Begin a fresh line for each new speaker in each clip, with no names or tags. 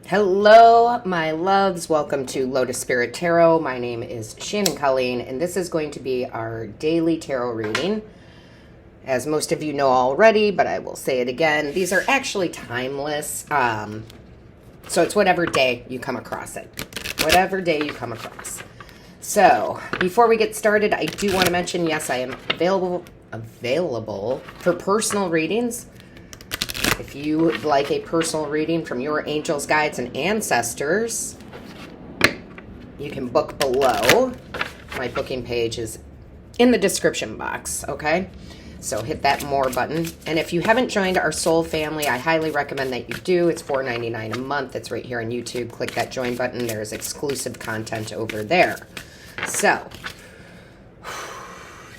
Hello, my loves. Welcome to Lotus Spirit Tarot. My name is Shannon Colleen, and this is going to be our daily tarot reading. As most of you know already, but I will say it again, these are actually timeless. So it's whatever day you come across it. Whatever day you come across. So, before we get started, I do want to mention, yes, I am available for personal readings. If you would like a personal reading from your angels, guides, and ancestors, you can book below. My booking page is in the description box, okay? So hit that more button. And if you haven't joined our soul family, I highly recommend that you do. It's $4.99 a month. It's right here on YouTube. Click that join button. There's exclusive content over there. So,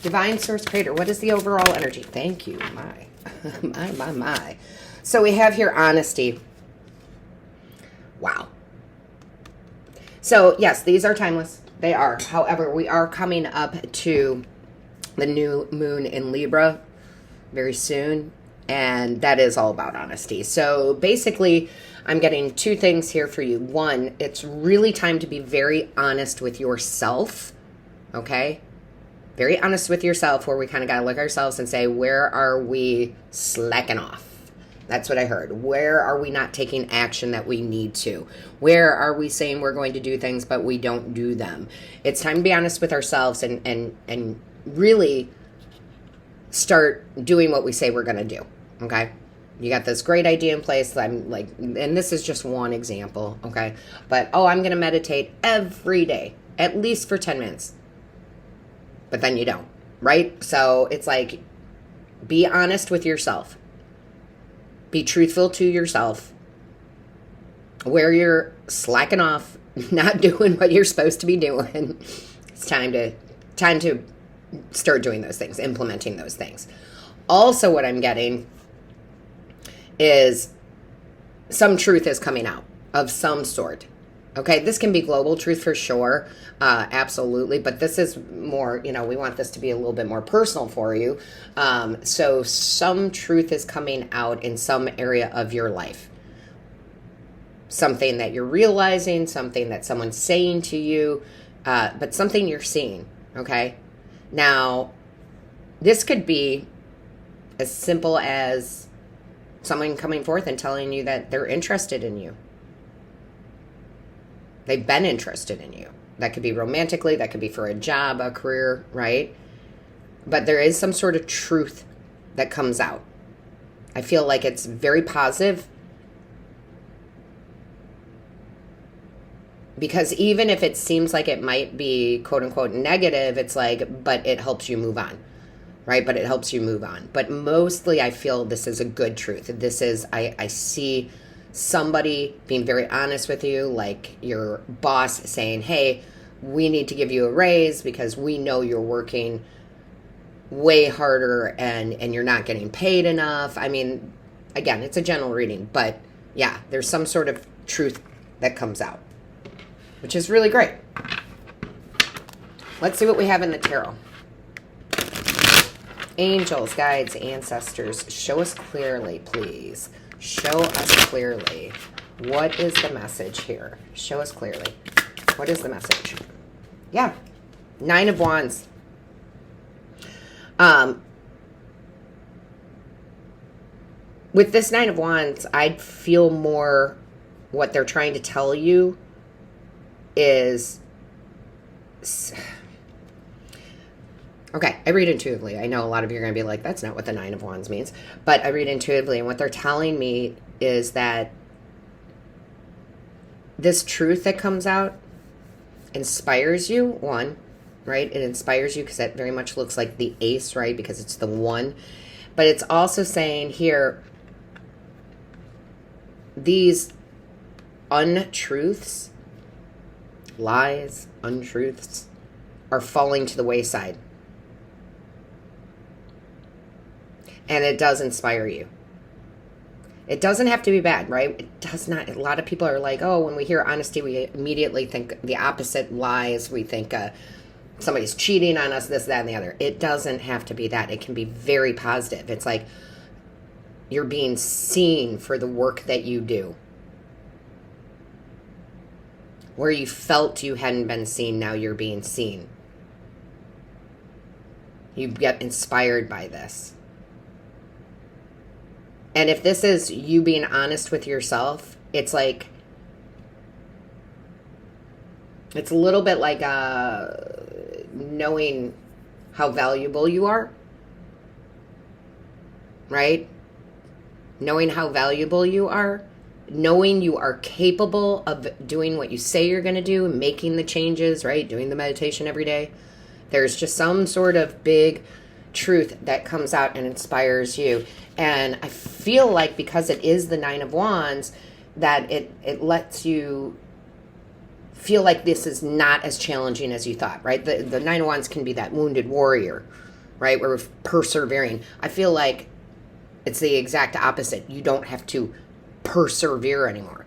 Divine Source Creator, what is the overall energy? Thank you. My. So we have here honesty. Wow. So, yes, these are timeless. They are. However, we are coming up to the new moon in Libra very soon, and that is all about honesty. So, basically, I'm getting two things here for you. One, it's really time to be very honest with yourself, okay? Very honest with yourself, where we kind of got to look at ourselves and say, where are we slacking off? That's what I heard. Where are we not taking action that we need to? Where are we saying we're going to do things, but we don't do them? It's time to be honest with ourselves and really start doing what we say we're going to do, okay? You got this great idea in place. I'm like, and this is just one example, okay? But, I'm going to meditate every day, at least for 10 minutes. But then you don't, right? So it's like, be honest with yourself. Be truthful to yourself. Where you're slacking off, not doing what you're supposed to be doing, it's time to start doing those things, implementing those things. Also, what I'm getting is some truth is coming out of some sort. Okay, this can be global truth for sure, absolutely, but this is more, we want this to be a little bit more personal for you. So some truth is coming out in some area of your life. Something that you're realizing, something that someone's saying to you, but something you're seeing, okay? Now, this could be as simple as someone coming forth and telling you that they're interested in you. They've been interested in you. That could be romantically, that could be for a job, a career, right? But there is some sort of truth that comes out. I feel like it's very positive. Because even if it seems like it might be quote unquote negative, it's like, but it helps you move on, right? But it helps you move on. But mostly I feel this is a good truth. This is, I see somebody being very honest with you, like your boss saying, hey, we need to give you a raise because we know you're working way harder and you're not getting paid enough. I mean, again, it's a general reading, but yeah, there's some sort of truth that comes out, which is really great. Let's see what we have in the tarot. Angels, guides, ancestors, show us clearly, please. Show us clearly. What is the message here? Show us clearly. What is the message? Yeah. 9 of Wands. With this 9 of Wands, I feel more what they're trying to tell you is... Okay, I read intuitively. I know a lot of you are going to be like, that's not what the 9 of Wands means. But I read intuitively, and what they're telling me is that this truth that comes out inspires you, one, right? It inspires you because that very much looks like the ace, right? Because it's the one. But it's also saying here, these untruths, lies, untruths, are falling to the wayside. And it does inspire you. It doesn't have to be bad, right? It does not. A lot of people are like, when we hear honesty, we immediately think the opposite, lies. We think somebody's cheating on us, this, that, and the other. It doesn't have to be that. It can be very positive. It's like you're being seen for the work that you do. Where you felt you hadn't been seen, now you're being seen. You get inspired by this. And if this is you being honest with yourself, it's like, it's a little bit like knowing how valuable you are, right? Knowing how valuable you are, knowing you are capable of doing what you say you're going to do, making the changes, right? Doing the meditation every day. There's just some sort of big truth that comes out and inspires you. And I feel like because it is the Nine of Wands, that it lets you feel like this is not as challenging as you thought, right? The Nine of Wands can be that wounded warrior, right? We're persevering. I feel like it's the exact opposite. You don't have to persevere anymore.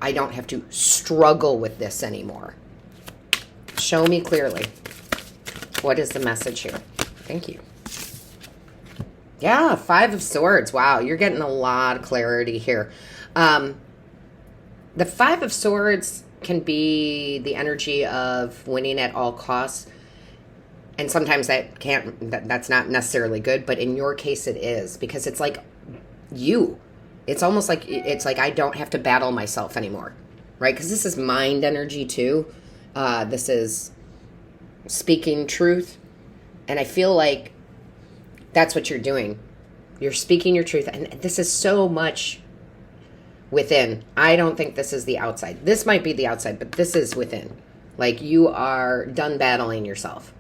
I don't have to struggle with this anymore. Show me clearly. What is the message here? Thank you. Yeah, Five of Swords. Wow, you're getting a lot of clarity here. The Five of Swords can be the energy of winning at all costs. And sometimes that's not necessarily good, but in your case it is, because it's like you. It's almost like, I don't have to battle myself anymore, right? Because this is mind energy too. This is speaking truth. And I feel like that's what you're doing. You're speaking your truth. And this is so much within. I don't think this is the outside. This might be the outside, but this is within. Like you are done battling yourself.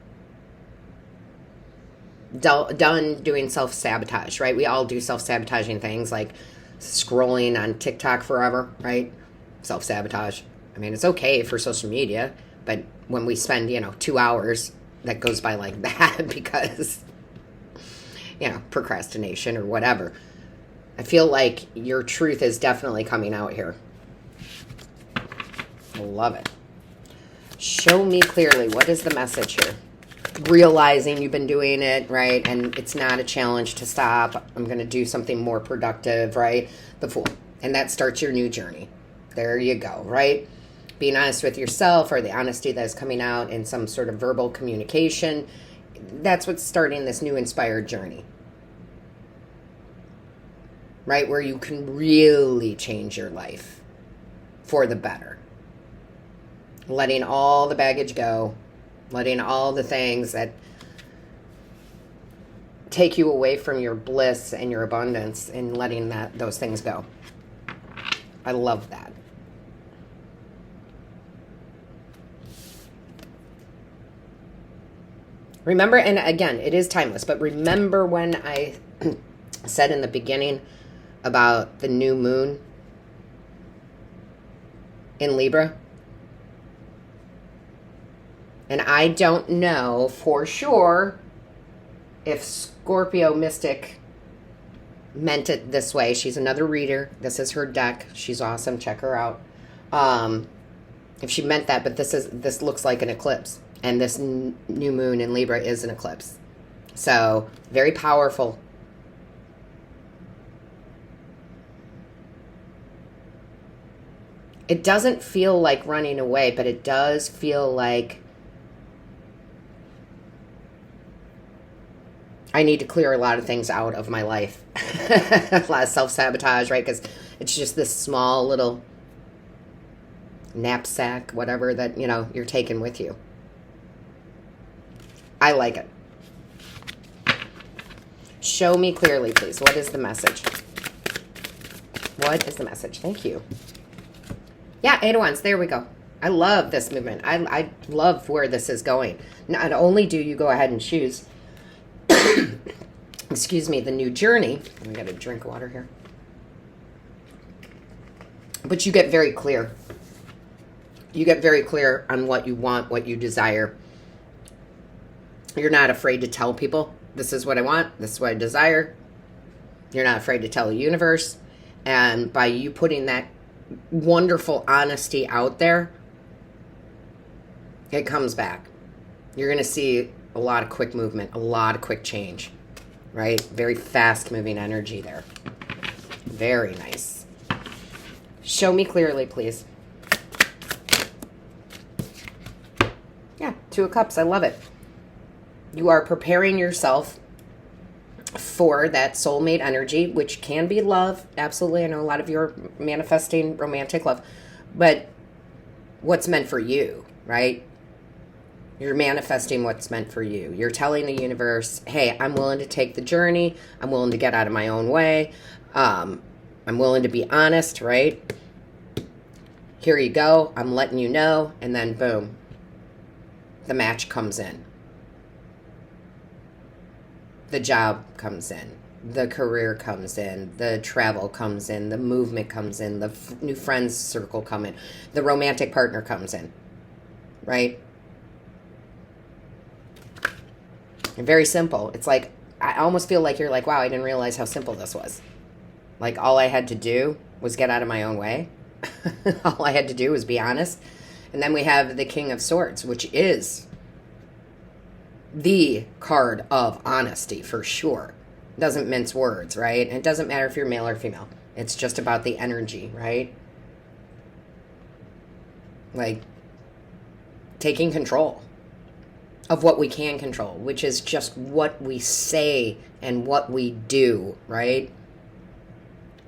Done doing self-sabotage, right? We all do self-sabotaging things like scrolling on TikTok forever, right? Self-sabotage. I mean, it's okay for social media, but when we spend, 2 hours, that goes by like that because, procrastination or whatever. I feel like your truth is definitely coming out here. I love it. Show me clearly. What is the message here? Realizing you've been doing it, right? And it's not a challenge to stop. I'm going to do something more productive, right? The Fool. And that starts your new journey. There you go, right? Being honest with yourself, or the honesty that is coming out in some sort of verbal communication. That's what's starting this new inspired journey. Right? Where you can really change your life for the better. Letting all the baggage go. Letting all the things that take you away from your bliss and your abundance, and letting those things go. I love that. Remember, and again, it is timeless, but remember when I said in the beginning about the new moon in Libra? And I don't know for sure if Scorpio Mystic meant it this way. She's another reader. This is her deck. She's awesome. Check her out. If she meant that, but this looks like an eclipse. And this new moon in Libra is an eclipse. So, very powerful. It doesn't feel like running away, but it does feel like I need to clear a lot of things out of my life. A lot of self-sabotage, right? Because it's just this small little knapsack, whatever, that, you're taking with you. I like it. Show me clearly, please. What is the message? What is the message? Thank you. Yeah, Eight of Wands. There we go. I love this movement. I love where this is going. Not only do you go ahead and choose excuse me, the new journey. Let me get a drink of water here. But you get very clear. You get very clear on what you want, what you desire. You're not afraid to tell people, this is what I want, this is what I desire. You're not afraid to tell the universe. And by you putting that wonderful honesty out there, it comes back. You're going to see a lot of quick movement, a lot of quick change, right? Very fast moving energy there. Very nice. Show me clearly, please. Two of Cups, I love it. You are preparing yourself for that soulmate energy, which can be love. Absolutely. I know a lot of you are manifesting romantic love. But what's meant for you, right? You're manifesting what's meant for you. You're telling the universe, hey, I'm willing to take the journey. I'm willing to get out of my own way. I'm willing to be honest, right? Here you go. I'm letting you know. And then boom, the match comes in. The job comes in. The career comes in. The travel comes in. The movement comes in. The new friends circle come in. The romantic partner comes in. Right? Very simple. It's like, I almost feel like you're like, wow, I didn't realize how simple this was. Like, all I had to do was get out of my own way. All I had to do was be honest. And then we have the King of Swords, which is the card of honesty for sure. Doesn't mince words, right? And it doesn't matter if you're male or female. It's just about the energy, right? Like, taking control of what we can control, which is just what we say and what we do, right?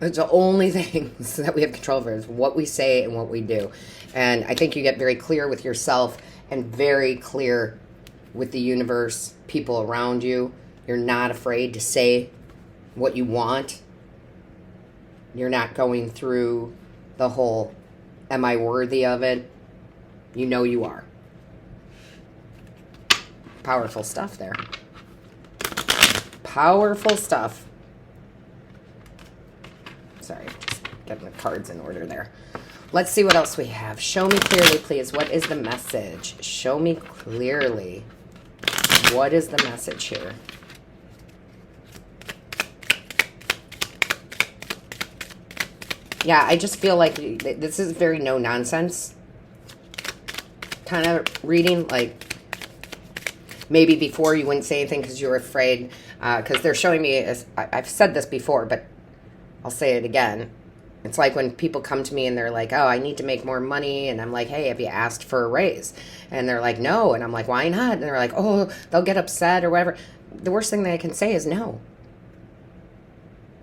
It's the only things that we have control over is what we say and what we do. And I think you get very clear with yourself and very clear with the universe, people around you. You're not afraid to say what you want. You're not going through the whole, am I worthy of it? You know you are. Powerful stuff there. Powerful stuff. Sorry, just getting the cards in order there. Let's see what else we have. Show me clearly, please. What is the message? Show me clearly. What is the message here? Yeah, I just feel like this is very no nonsense kind of reading. Like, maybe before you wouldn't say anything because you were afraid. Because they're showing me, I've said this before, but I'll say it again. It's like when people come to me and they're like, oh, I need to make more money. And I'm like, hey, have you asked for a raise? And they're like, no. And I'm like, why not? And they're like, oh, they'll get upset or whatever. The worst thing that I can say is no.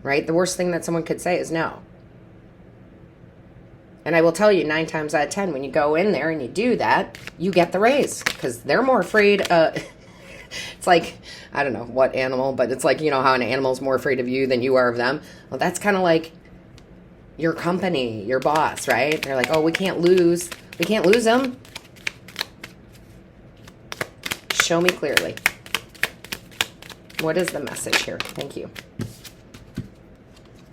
Right? The worst thing that someone could say is no. And I will tell you 9 times out of 10, when you go in there and you do that, you get the raise. Because they're more afraid. It's like, I don't know what animal, but it's like, you know how an animal's more afraid of you than you are of them. Well, that's kind of like your company, your boss, right? They're like, oh, we can't lose. We can't lose them. Show me clearly. What is the message here? Thank you.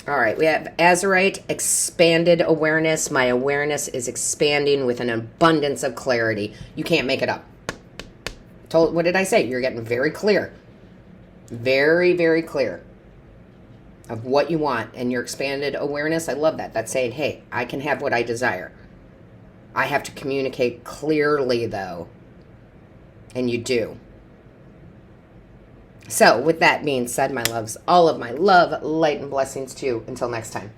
All right, we have Azurite, expanded awareness. My awareness is expanding with an abundance of clarity. You can't make it up. What did I say? You're getting very clear. Very, very clear of what you want and your expanded awareness. I love that. That's saying, hey, I can have what I desire. I have to communicate clearly, though. And you do. So, with that being said, my loves, all of my love, light, and blessings to you. Until next time.